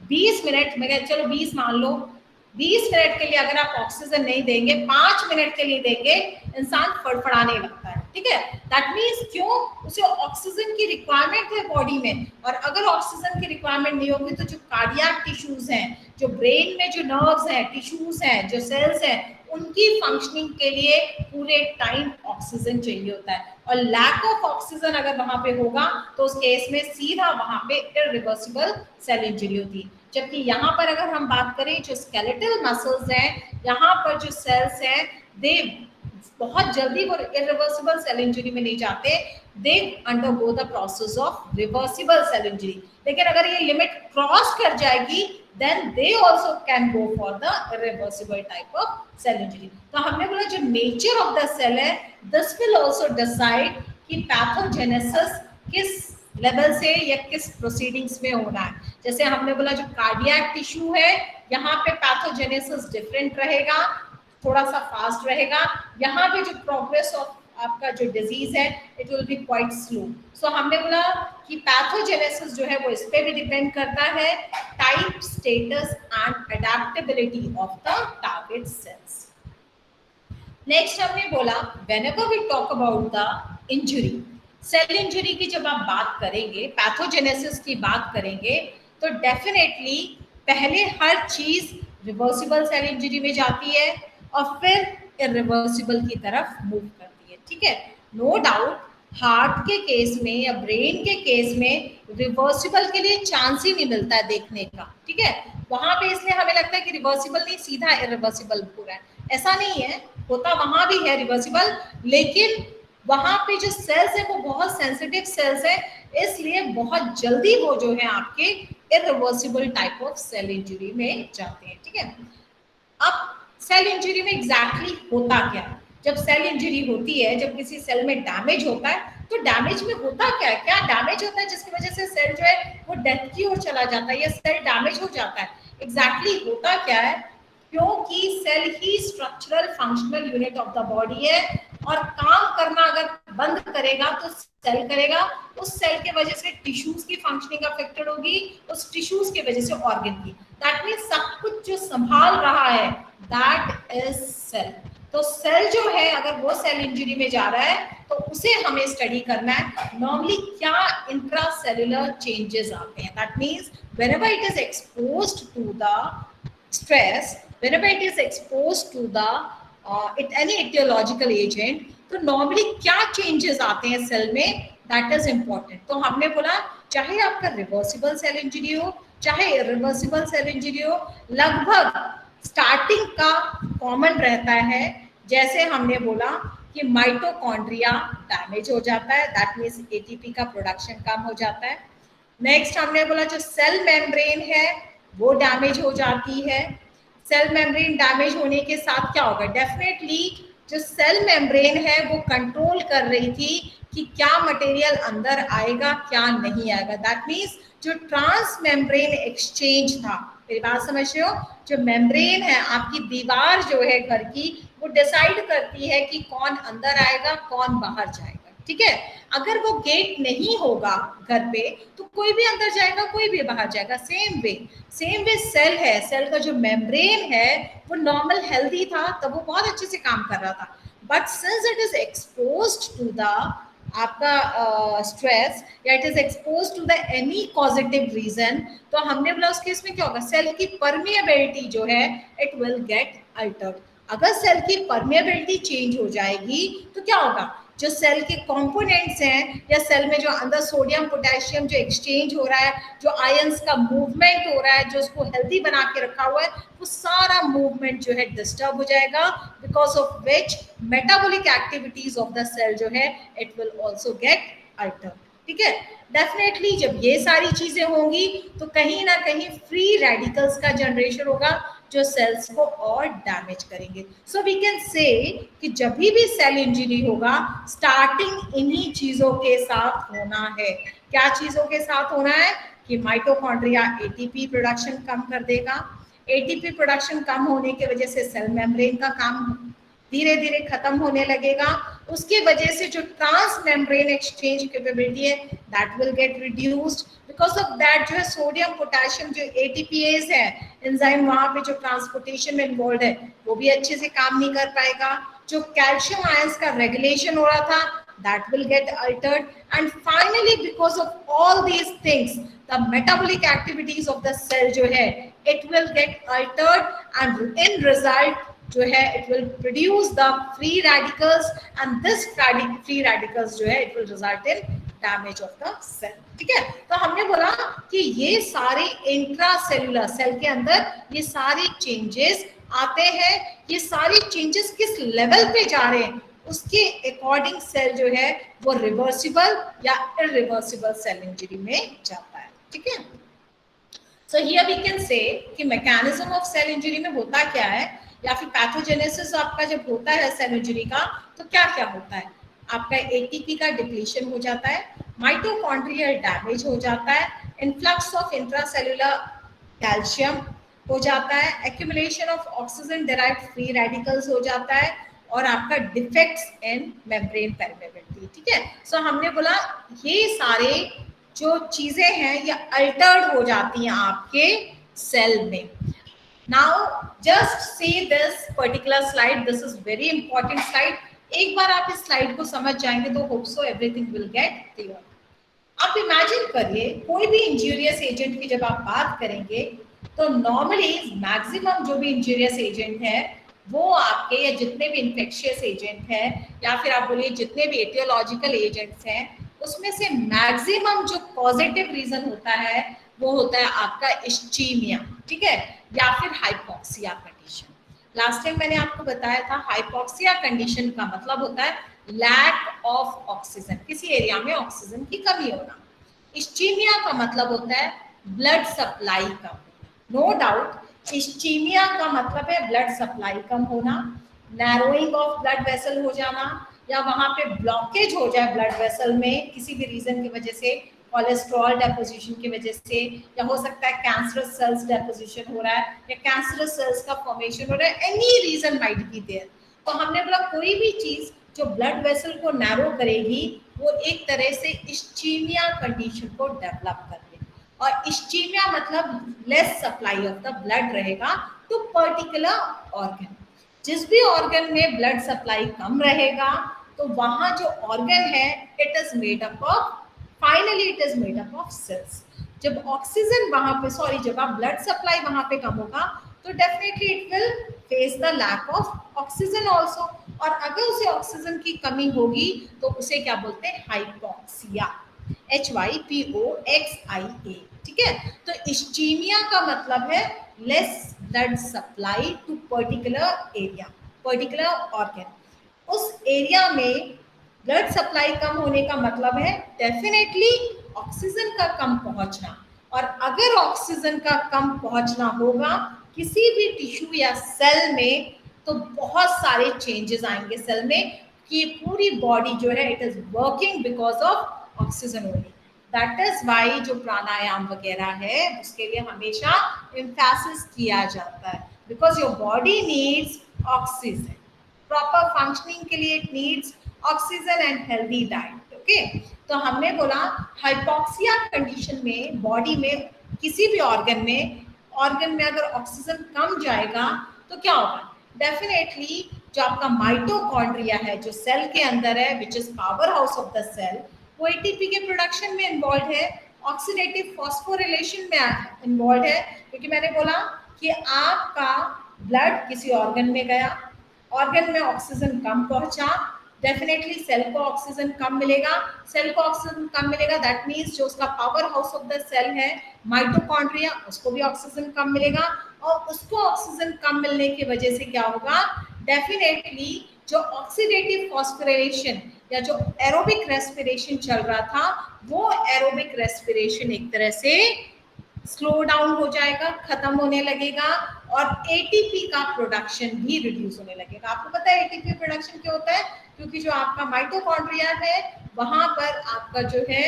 20 मिनट में, चलो 20 मान लो, 20 मिनट के लिए अगर आप ऑक्सीजन नहीं देंगे, 5 मिनट के लिए देंगे, इंसान फड़फड़ाने लगता है, ठीक है। दैट मीन्स क्यों? उसे ऑक्सीजन की रिक्वायरमेंट है बॉडी में, और अगर ऑक्सीजन की रिक्वायरमेंट नहीं होगी तो जो कार्डियक टिश्यूज हैं, जो ब्रेन में जो नर्व्स हैं, टिश्यूज हैं, जो सेल्स हैं, उनकी फंक्शनिंग के लिए पूरे टाइम ऑक्सीजन चाहिए होता है और लैक ऑफ ऑक्सीजन अगर वहां पे होगा तो उस केस में सीधा वहां पे इरिवर्सिबल सेल इंजरी होती है। जबकि यहाँ पर अगर हम बात करें जो स्केलेटल मसल्स हैं, यहाँ पर जो सेल्स हैं दे बहुत जल्दी वो इरिवर्सिबल सेल इंजरी में नहीं जाते, they undergo the process of reversible cell injury. लेकिन अगर ये लिमिट क्रॉस कर जाएगी then they also can go for the irreversible type of cell injury. तो हमने बोला जो nature of the cell है this will also decide कि पैथोजेनेसिस किस लेवल से या किस प्रोसीडिंग्स में होना है। जैसे हमने बोला जो कार्डियक टिश्यू है यहाँ पे पैथोजेनेसिस डिफरेंट रहेगा, थोड़ा सा फास्ट रहेगा। यहाँ पे जो प्रोग्रेस ऑफ आपका जो डिजीज है it will be quite slow. So हमने बोला कि पैथोजेनेसिस जो है वो इस पे भी डिपेंड करता है, type, status and adaptability of the target cells. Next हमने बोला whenever we talk about the injury, cell injury की जब आप बात करेंगे, पैथोजेनेसिस की बात करेंगे, तो डेफिनेटली पहले हर चीज रिवर्सिबल सेल इंजरी में जाती है और फिर इरिवर्सिबल की तरफ मूव करती है। ठीक है, नो डाउट हार्ट के केस में या ब्रेन के केस में रिवर्सिबल के लिए चांस ही नहीं मिलता है देखने का। ठीक है, वहां पे इसलिए हमें लगता है कि रिवर्सिबल नहीं, सीधा इरिवर्सिबल पूरा है। ऐसा नहीं है, होता वहां भी है रिवर्सिबल, लेकिन वहां पे जो सेल्स है वो बहुत सेंसिटिव सेल्स है, इसलिए बहुत जल्दी वो जो है आपके irreversible type of cell injury में जाते हैं। ठीक है, अब सेल इंजरी में एग्जैक्टली होता क्या? जब सेल इंजरी होती है, जब किसी सेल में डैमेज होता है, तो डैमेज में होता क्या है, क्या डैमेज होता है जिसकी वजह से सेल जो है वो डेथ की ओर चला जाता है या सेल डैमेज हो जाता है? एग्जैक्टली होता क्या है, क्योंकि सेल ही structural functional unit of the body है और काम करना अगर बंद करेगा तो सेल करेगा, उस सेल के वजह से टिश्यूज की फंक्शनिंग अफेक्टेड होगी, उस टिश्यूज की वजह से ऑर्गन की। दैट मींस सब कुछ जो संभाल रहा है दैट इज सेल। तो सेल जो है अगर वो सेल इंजरी में जा रहा है तो उसे हमें स्टडी करना है नॉर्मली क्या इंट्रासेल्युलर चेंजेस आते हैं। That means whenever it is exposed to the stress, whenever it is exposed to the any etiological agent, तो नॉर्मली क्या चेंजेस आते हैं सेल में, दैट इज इंपॉर्टेंट। तो हमने बोला चाहे आपका रिवर्सिबल सेल इंजरी हो चाहे इरिवर्सिबल सेल इंजरी हो, लगभग स्टार्टिंग का कॉमन रहता है। जैसे हमने बोला कि माइटोकॉन्ड्रिया डैमेज हो जाता है, दैट मीन्स एटीपी का प्रोडक्शन कम हो जाता है। नेक्स्ट हमने बोला जो सेल मेम्ब्रेन है वो डैमेज हो जाती है। सेल मेम्ब्रेन डैमेज होने के साथ क्या होगा, डेफिनेटली जो सेल मेम्ब्रेन है वो कंट्रोल कर रही थी कि क्या मटेरियल अंदर आएगा क्या नहीं आएगा। दैट मीन्स जो ट्रांस मेम्ब्रेन एक्सचेंज था, मेरी बात समझ रहे हो, जो मेम्ब्रेन है आपकी दीवार जो है घर की, वो डिसाइड करती है कि कौन अंदर आएगा कौन बाहर जाएगा। ठीक है, अगर वो गेट नहीं होगा घर पे तो कोई भी अंदर जाएगा कोई भी बाहर जाएगा। सेम वे सेल है, सेल का जो मेम्ब्रेन है वो नॉर्मल हेल्दी था तब वो बहुत अच्छे से काम कर रहा था, but since it is exposed to the आपका स्ट्रेस या it is exposed to the any positive reason, तो हमने बोला उस केस में क्या होगा, सेल की परमिएबिलिटी जो है इट विल गेट अल्टर्ड। अगर सेल की परमिएबिलिटी चेंज हो जाएगी तो क्या होगा, जो सेल के कंपोनेंट्स हैं या सेल में जो अंदर सोडियम पोटेशियम जो एक्सचेंज हो रहा है, जो आयंस का मूवमेंट हो रहा है, जो उसको हेल्दी बना के रखा हुआ है, वो सारा मूवमेंट जो है डिस्टर्ब हो जाएगा, because of which metabolic activities of the cell जो है it will also get altered. ठीक है, डेफिनेटली जब ये सारी चीजें होंगी तो कहीं ना कहीं फ्री रेडिकल्स का जनरेशन होगा जो सेल्स को और डैमेज करेंगे। सो वी कैन से कि जब भी सेल इंजरी होगा स्टार्टिंग इन्हीं चीजों के साथ होना है। क्या चीजों के साथ होना है कि माइटोकॉन्ड्रिया एटीपी प्रोडक्शन कम कर देगा, एटीपी प्रोडक्शन कम होने की वजह से सेल मेम्ब्रेन का काम धीरे धीरे खत्म होने लगेगा, उसके वजह से जो ट्रांस मेम्ब्रेन एक्सचेंज कैपेबिलिटी है that will get reduced, because of that जो है सोडियम पोटेशियम जो एटीपीएज है एंजाइम वहां पे जो ट्रांसपोर्टेशन में इन्वॉल्व है वो भी अच्छे से काम नहीं कर पाएगा, जो कैल्शियम आयंस का रेगुलेशन हो रहा था that will get altered, and finally because of all these things the metabolic activities of the cell जो है it will get altered and in result जो है it will produce the free radicals and this free radicals जो है it will result in damage of the cell। ठीक है, तो हमने बोला कि ये सारे इंट्रासेलुलर सेल के अंदर ये सारे चेंजेस आते हैं, ये सारी चेंजेस किस लेवल पे जा रहे हैं उसके अकॉर्डिंग सेल जो है वो रिवर्सिबल या इरिवर्सिबल सेल इंजरी में जाता है। ठीक है, so here we can say कि मैकेनिज्म ऑफ सेल इंजरी में होता क्या है, या फिर पैथोजेनेसिस आपका जब होता है सेल इंजरी का तो क्या क्या होता है। आपका एटीपी का डिप्लीशन हो जाता है, माइटोकॉन्ड्रियल डैमेज हो जाता है, इन्फ्लक्स ऑफ इंट्रासेल्युलर कैल्शियम हो जाता है, accumulation of oxygen derived free radicals हो जाता है, और आपका डिफेक्ट्स इन मेम्ब्रेन परमेबिलिटी। ठीक है, सो हमने बोला ये सारे जो चीजें हैं ये अल्टर्ड हो जाती हैं आपके सेल में। Now just see this particular slide, this is very important slide. एक बार आप इस स्लाइड को समझ जाएंगे तो hope so everything will get clear. आप इमेजिन करिए कोई भी इंजूरियस एजेंट की जब आप बात करेंगे तो नॉर्मली मैक्सिमम जो भी इंजूरियस एजेंट है वो आपके, या जितने भी इन्फेक्शियस एजेंट हैं, या फिर आप बोलिए जितने भी एटियोलॉजिकल एजेंट्स हैं, उसमें से मैक्सिमम जो पॉजिटिव रीजन होता है वो होता है आपका इस्चीमिया। ठीक है, या फिर हाइपोक्सिया कंडीशन। लास्ट टाइम मैंने आपको बताया था हाइपोक्सिया कंडीशन का मतलब होता है लैक ऑफ ऑक्सीजन, किसी एरिया में ऑक्सीजन की कमी होना। इस्चीमिया का मतलब होता है ब्लड सप्लाई कम। नो डाउट इस्चीमिया का मतलब है ब्लड सप्लाई कम होना, नैरोइंग ऑफ ब्लड वेसल हो जाना, या वहां पे ब्लॉकेज हो जाए ब्लड वेसल में किसी भी रीजन की वजह से, कोलेस्ट्रॉल डेपोजिशन की वजह से, या हो सकता है कैंसरस सेल्स डेपोजिशन हो रहा है, या कैंसरस सेल्स का फॉर्मेशन हो रहा है, any reason might be there. तो हमने बोला कोई भी चीज जो ब्लड वेसल को नैरो करेगी वो एक तरह से इस्चीमिया कंडीशन को डेवलप कर दे। और इस्चीमिया मतलब less supply of the blood रहेगा टू पर्टिकुलर ऑर्गन। जिस भी ऑर्गन में ब्लड सप्लाई कम रहेगा तो वहां जो ऑर्गन है it is made up of, finally it is made up of cells. जब ऑक्सीजन वहां पे, सॉरी, जब आप ब्लड सप्लाई वहां पे कम होगा तो definitely it will face the lack of oxygen also. और अगर उसे ऑक्सीजन की कमी होगी तो उसे क्या बोलते हैं, हाइपोक्सिया, HYPOXIA। ठीक है, तो इस्चीमिया का मतलब है less blood supply to particular area, particular organ. उस एरिया में ब्लड सप्लाई कम होने का मतलब है डेफिनेटली ऑक्सीजन का कम पहुंचना। और अगर ऑक्सीजन का कम पहुंचना होगा किसी भी टिश्यू या सेल में तो बहुत सारे चेंजेस आएंगे सेल में, कि पूरी बॉडी जो है it is working because of oxygen only. That is why जो प्राणायाम वगैरह है उसके लिए हमेशा एम्फेसिस किया जाता है, because your body needs oxygen, proper functioning के लिए it needs oxygen and healthy diet. Okay, तो हमने बोला हाइपोक्सिया कंडीशन में बॉडी में किसी भी ऑर्गन में अगर ऑक्सीजन कम जाएगा तो क्या होगा, डेफिनेटली जो आपका माइटोकॉन्ड्रिया है जो सेल के अंदर है, which is power house of the cell, वो एटीपी के प्रोडक्शन में इन्वॉल्व है, ऑक्सीडेटिव फॉस्फोरिलेशन में इन्वॉल्व है। क्योंकि मैंने बोला कि आपका ब्लड किसी ऑर्गन में गया, ऑर्गन में ऑक्सीजन कम पहुंचा, डेफिनेटली सेल को ऑक्सीजन कम मिलेगा, सेल को ऑक्सीजन कम मिलेगा, दैट मीन्स जो उसका power house of the cell है माइटोकॉन्ड्रिया उसको भी ऑक्सीजन कम मिलेगा। और उसको ऑक्सीजन कम मिलने की वजह से क्या होगा, डेफिनेटली जो ऑक्सीडेटिव फॉस्फोरिलेशन या जो एरोबिक रेस्पिरेशन चल रहा था वो एरोबिक रेस्पिरेशन एक तरह से स्लो डाउन हो जाएगा, खत्म होने लगेगा, और एटीपी का प्रोडक्शन भी रिड्यूस होने लगेगा। आपको पता है एटीपी प्रोडक्शन क्यों होता है, क्योंकि जो आपका माइटोकॉन्ड्रिया है वहां पर आपका जो है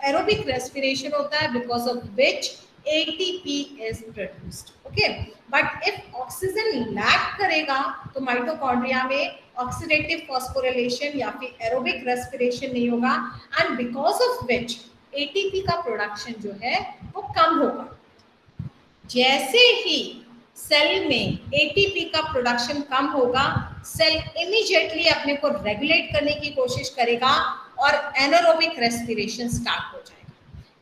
एरोबिक रेस्पिरेशन होता है, because of which ATP is produced. Okay, but if oxygen lack करेगा तो माइटोकॉन्ड्रिया में ऑक्सीडेटिव फॉस्फोरिलेशन या फिर एरोबिक रेस्पिरेशन नहीं होगा, and because of which ATP का प्रोडक्शन जो है वो कम होगा। जैसे ही सेल में ATP का प्रोडक्शन कम होगा, सेल इमीडिएटली अपने को रेगुलेट करने की कोशिश करेगा और एनारोबिक रेस्पिरेशन स्टार्ट हो जाएगा।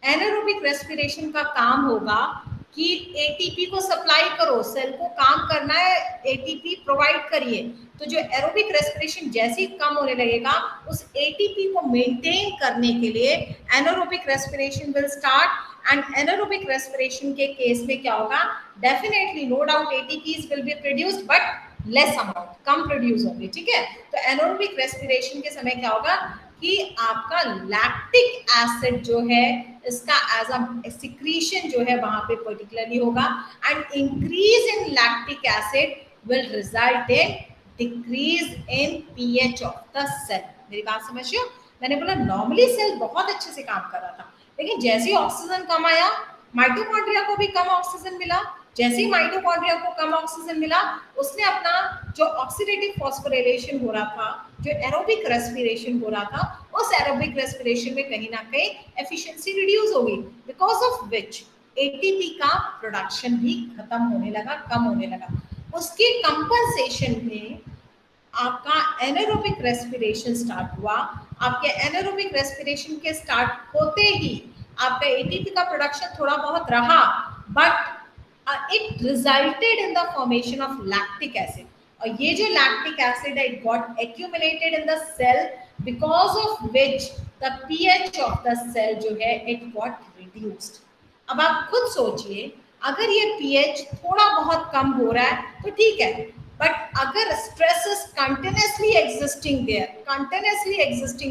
एनारोबिक रेस्पिरेशन का काम होगा कि एटीपी को सप्लाई करो, सेल को काम करना है, एटीपी प्रोवाइड करिए। तो जो एरोबिक रेस्पिरेशन जैसे ही कम होने लगेगा उस एटीपी को मेंटेन करने के लिए anaerobic respiration will start, and anaerobic respiration के केस में क्या होगा, definitely no doubt ATPs will be produced, but less amount, कम प्रोड्यूस होंगे, ठीक है। तो एनारोबिक रेस्पिरेशन के समय क्या होगा कि आपका लैक्टिक एसिड जो है इसका एज अ सिक्रीशन जो है वहां पे पर्टिकुलरली होगा, and increase in lactic acid will result in decrease in pH of the cell. मेरी बात समझिए, मैंने बोला नॉर्मली सेल बहुत अच्छे से काम कर रहा था, लेकिन जैसे ही ऑक्सीजन कम आया, माइटोकॉन्ड्रिया को भी कम ऑक्सीजन मिला, जैसे ही माइटोकॉन्ड्रिया को कम ऑक्सीजन मिला, उसने अपना जो ऑक्सीडेटिव फॉस्फोराइलेशन हो रहा था, जो एरोबिक रेस्पिरेशन हो रहा था, उस एरोबिक रेस्पिरेशन में कहीं ना कहीं एफिशिएंसी रिड्यूस हो गई, बिकॉज ऑफ विच एटीपी का प्रोडक्शन भी खत्म होने लगा, कम होने लगा। उसके कंपनसेशन में आपका एनारोबिक रेस्पिरेशन स्टार्ट हुआ। आपके एनारोबिक रेस्पिरेशन के स्टार्ट होते ही आपका एटीपी का प्रोडक्शन थोड़ा बहुत रहा, but it resulted in the formation of lactic acid, और ये जो lactic acid है it got accumulated in the cell, because of which the pH of the cell जो है it got reduced। अब आप खुद सोचिए, अगर ये pH थोड़ा बहुत कम हो रहा है तो ठीक है, बट अगर stress is continuously existing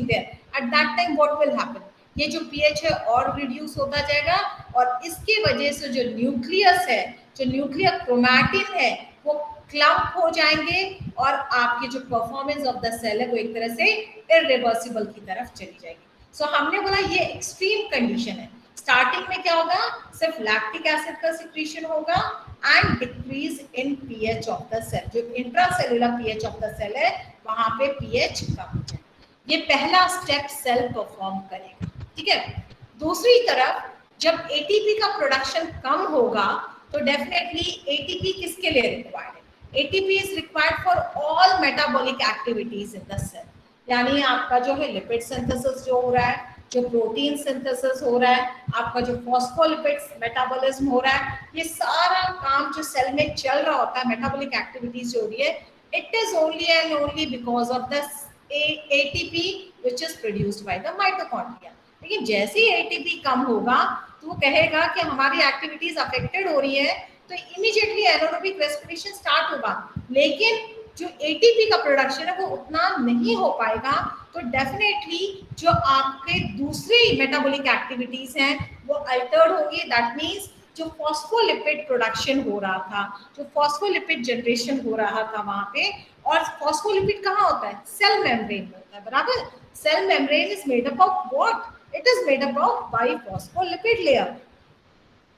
there at that time what will happen? ये जो pH है और रिड्यूस होता जाएगा, और इसके वजह से जो न्यूक्लियस है, जो न्यूक्लियर क्रोमैटिन है, वो क्लम्प हो जाएंगे, और आपकी जो परफॉर्मेंस ऑफ द सेल है वो एक तरह से इरिवर्सिबल की तरफ चली जाएगी। सो हमने बोला ये एक्सट्रीम कंडीशन है। स्टार्टिंग में क्या होगा, सिर्फ लैक्टिक एसिड का सिक्रीशन होगा and decrease in pH of the cell, जो intracellular pH of the cell है वहां पे पीएच कम हो जाए। ये पहला स्टेप सेल परफॉर्म करेगा, ठीक है। दूसरी तरफ जब एटीपी का प्रोडक्शन कम होगा तो डेफिनेटली एटीपी किसके लिए रिक्वायर्ड है? ATP is required for all metabolic activities in the cell, यानी आपका जो है लिपिड सिंथेसिस जो हो रहा है, जो प्रोटीन सिंथेसिस हो रहा है, आपका जो फॉस्फोलिपिड्स मेटाबॉलिज्म हो रहा है, ये सारा काम जो सेल में चल रहा होता है, मेटाबॉलिक एक्टिविटीज जो हो रही है, it is only and only because of the ATP which is produced by the mitochondria। लेकिन जैसे ही ATP कम होगा तो वो कहेगा कि हमारी एक्टिविटीज अफेक्टेड हो रही है, तो इमीडिएटली एनारोबिक रेस्पिरेशन स्टार्ट होगा, लेकिन जो ATP का प्रोडक्शन है वो उतना नहीं हो पाएगा, तो डेफिनेटली जो आपके दूसरी मेटाबॉलिक एक्टिविटीज हैं वो अल्टर्ड होगी। दैट मीन्स जो फॉस्फोलिपिड प्रोडक्शन हो रहा था, जो फॉस्फोलिपिड जनरेशन हो रहा था वहां पे, और फॉस्फोलिपिड कहाँ होता है? सेल मेम्ब्रेन में होता है, बराबर। Cell membrane is made up of what? It is made up of biphospholipid layer.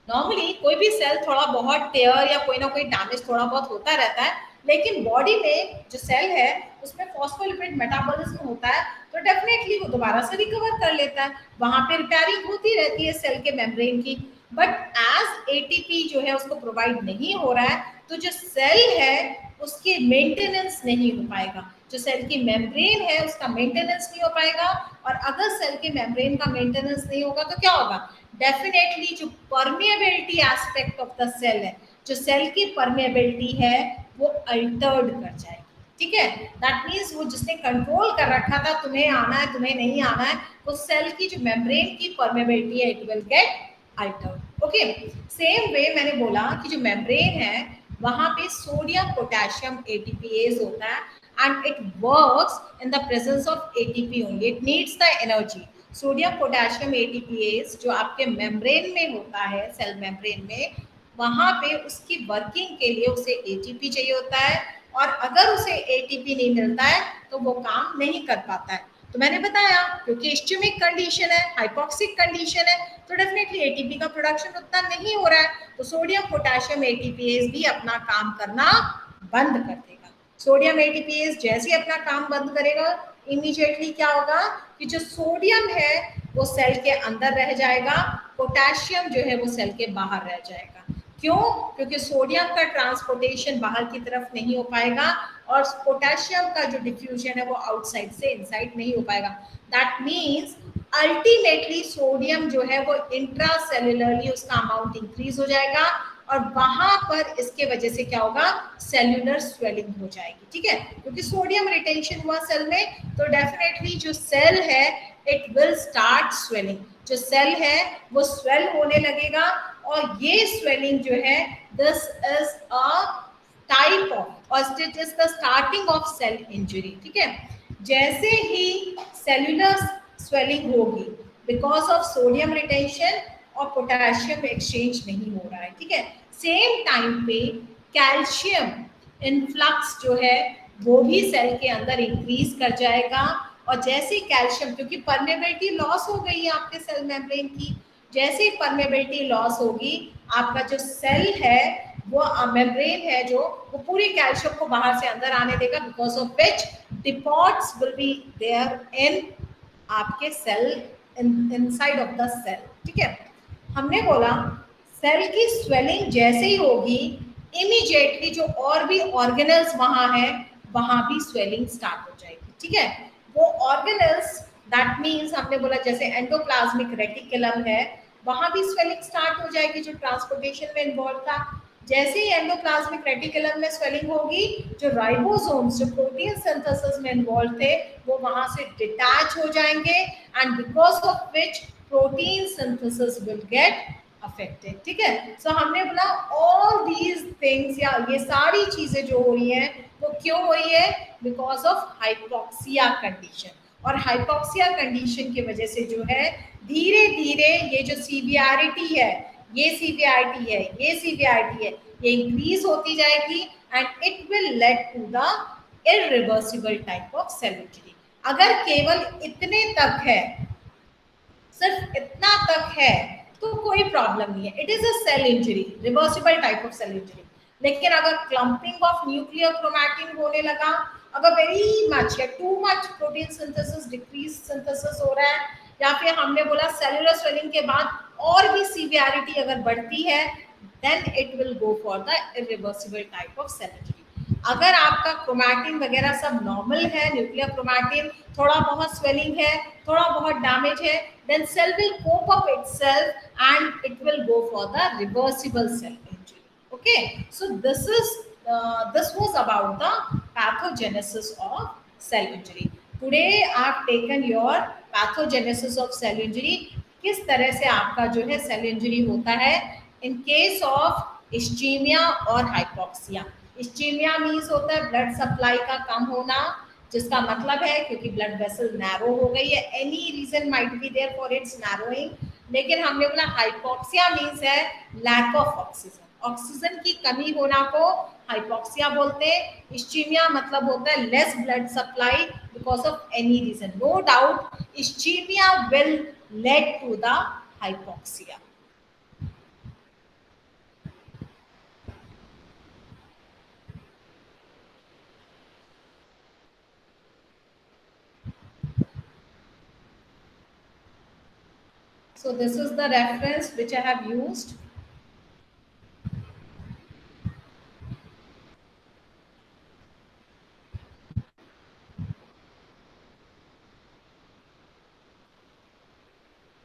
Normally कोई भी सेल थोड़ा बहुत टेयर या कोई ना कोई डैमेज थोड़ा बहुत होता रहता है, लेकिन बॉडी में जो सेल है उसमें फॉस्फोलिपिड मेटाबॉलिज्म होता है, तो डेफिनेटली वो दोबारा से रिकवर कर लेता है, वहां पे रिपेयरिंग होती रहती है सेल के मेम्ब्रेन की। बट एज एटीपी जो है उसको प्रोवाइड नहीं हो रहा है, तो जो सेल है उसकी मेंटेनेंस नहीं हो पाएगा, जो सेल की मेम्ब्रेन है उसका मेंटेनेंस नहीं हो पाएगा, और अगर सेल के मेम्ब्रेन का मेंटेनेंस नहीं होगा तो क्या होगा? डेफिनेटली जो permeability aspect of the cell है, जो सेल की परमेबिलिटी है वो अल्टर्ड कर जाएगी, ठीक है। दैट मीन्स वो जिसने कंट्रोल कर रखा था तुम्हें आना है तुम्हें नहीं आना है, वो सेल की जो मेम्ब्रेन की परमेबिलिटी है it will gate Altered. Okay, same way मैंने बोला कि जो मेम्ब्रेन है वहां पे सोडियम पोटेशियम एटीपीएज होता है, and it works in the presence of ATP only, it needs the energy। Sodium potassium ATPase जो आपके मेम्ब्रेन में होता है, सेल मेम्ब्रेन में, वहां पे उसकी वर्किंग के लिए उसे एटीपी चाहिए होता है, और अगर उसे एटीपी नहीं मिलता है तो वो काम नहीं कर पाता है। तो मैंने बताया क्योंकि इस्चेमिक कंडीशन है, हाइपोक्सिक कंडीशन है, तो डेफिनेटली एटीपी का प्रोडक्शन उतना नहीं हो रहा है, तो सोडियम पोटेशियम एटीपीएज भी अपना काम करना बंद कर देगा। सोडियम एटीपीएज जैसे ही अपना काम बंद करेगा, इमीडिएटली क्या होगा कि जो सोडियम है वो सेल के अंदर रह जाएगा, पोटेशियम जो है वो सेल के बाहर रह जाएगा। क्यों? क्योंकि सोडियम का ट्रांसपोर्टेशन बाहर की तरफ नहीं हो पाएगा, और पोटेशियम का जो डिफ्यूजन है वो आउटसाइड से इनसाइड नहीं हो पाएगा। दैट मीन्स अल्टीमेटली सोडियम जो है वो इंट्रासेल्युलरली उसका अमाउंट इंक्रीज हो जाएगा, और वहां पर इसके वजह से क्या होगा? सेल्यूलर स्वेलिंग हो जाएगी, ठीक है। क्योंकि सोडियम रिटेंशन हुआ सेल में, तो डेफिनेटली जो सेल है इट विल स्टार्ट स्वेलिंग, जो सेल है वो स्वेल होने लगेगा, और ये स्वेलिंग जो है this is a type of और it is the starting of cell injury, ठीक है। जैसे ही सेल्यूलर स्वेलिंग होगी बिकॉज ऑफ सोडियम रिटेंशन और पोटेशियम एक्सचेंज नहीं हो रहा है, ठीक है, सेम टाइम पे कैल्शियम इनफ्लक्स जो है वो भी सेल के अंदर इंक्रीज कर जाएगा। और जैसे कैल्शियम, क्योंकि परमेबिलिटी लॉस हो गई है आपके सेल मेम्ब्रेन की, जैसे ही परमेबिलिटी लॉस होगी आपका जो सेल है वो मेम्ब्रेन है जो वो पूरी कैल्शियम को बाहर से अंदर आने देगा, because of which depots will be there in आपके cell inside of the cell, ठीक है। हमने बोला सेल की स्वेलिंग जैसे ही होगी इमीडिएटली जो और भी ऑर्गेनल्स वहां है वहां भी स्वेलिंग स्टार्ट हो जाएगी, ठीक है। वो ऑर्गेनल्स दैट मीन्स हमने बोला जैसे एंडोप्लाज्मिक रेटिकुलम है वहां भी स्वेलिंग स्टार्ट हो जाएगी जो ट्रांसपोर्टेशन में इन्वॉल्व था। जैसे ही एंडोप्लाज्मिक रेटिकुलम में स्वेलिंग होगी जो राइबोसोम्स जो प्रोटीन सिंथेसिस में इन्वॉल्व थे वो वहां से डिटैच हो जाएंगे and because of which protein synthesis will get affected, ठीक है। सो हमने बोला ऑल दीज थिंग्स या ये सारी चीजें जो हो रही हैं वो क्यों हो रही है, बिकॉज ऑफ हाइपोक्सिया कंडीशन। और हाइपोक्सिया कंडीशन की वजह से जो है धीरे धीरे ये जो सीवियरिटी है ये सीवियरिटी है ये सीवियरिटी है ये इंक्रीज होती जाएगी and it will lead to the irreversible type of cell injury. अगर केवल इतने तक है, सिर्फ इतना तक है तो कोई प्रॉब्लम नहीं है, it is a cell injury, reversible type of cell injury. लेकिन अगर क्लम्पिंग ऑफ न्यूक्लियर क्रोमैटिन होने लगा, अगर वेरी मच या too much protein synthesis decrease synthesis हो रहा है, या फिर हमने बोला सेलुलर स्वेलिंग के बाद और भी सीवियरिटी अगर बढ़ती है, then it will go for the irreversible type of cell injury. अगर आपका क्रोमैटिन वगैरह सब नॉर्मल है, न्यूक्लियर क्रोमैटिन, थोड़ा बहुत स्वेलिंग है, थोड़ा बहुत डैमेज है, then cell will cope up itself and it will go for the reversible cell injury. Okay, so this was about the pathogenesis of cell injury. Today I have taken your pathogenesis of cell injury, किस तरह से आपका जो है cell injury होता है इन case of ischaemia और hypoxia. Ischaemia means होता है ब्लड सप्लाई का कम होना, जिसका मतलब है क्योंकि ब्लड वेसल नैरो हो गई है, any reason might be there for its narrowing. लेकिन हमने बोला हाइपोक्सिया मीन्स है लैक ऑफ ऑक्सीजन, ऑक्सीजन की कमी होना को हाइपोक्सिया बोलते हैं। इस्चीमिया मतलब होता है less blood supply because of any reason. No doubt ischemia will lead to the hypoxia. So this is the reference which I have used.